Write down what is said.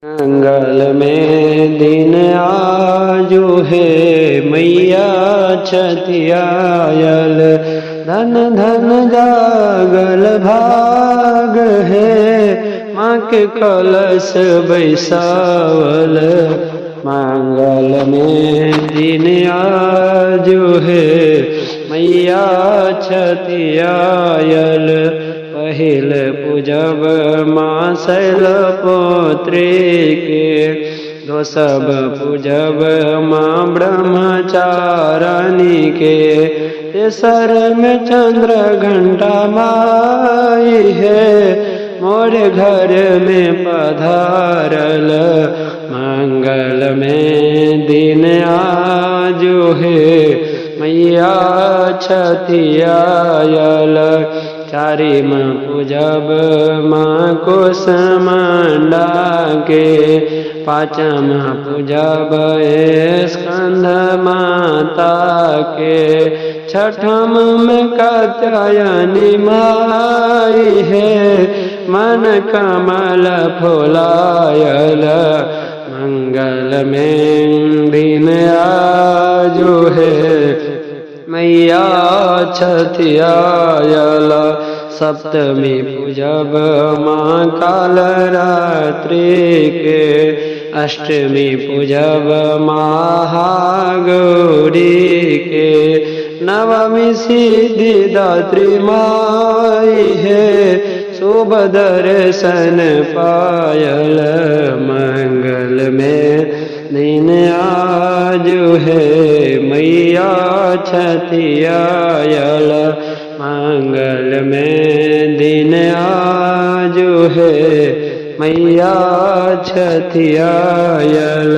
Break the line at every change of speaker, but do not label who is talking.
मंगल में दिन आजू है मैया छतियायल। धन धन जागल भाग है माँ के कलश बैसावल। मंगल में दिन आजू है मैया छतियायल। पहिल पूजब माँ शैलपुत्री के, दोसब पूजब माँ ब्रह्मचारिणी के। तेसर में चंद्र घंटा माई है मोरे घर में पधारल। मंगल में दिन आजू है मैया छतियायल। चारिम पूजब माँ कुसुमांडा के, पाँचम पूजब स्कंद माता के। छठम में कात्यायनी माई है मन कमल फुलायल। मंगल में दिन आजू है मैया छतियायल। सप्तमी पूजब माँ कालरात्रि के, अष्टमी पूजब महागौरी के। नवमी सिद्धिदात्री माई है शुभ दर्शन पायल। मंगल में दिन आजू है मैया छतियायल। मंगल में दिन आजू है मैया छतियायल।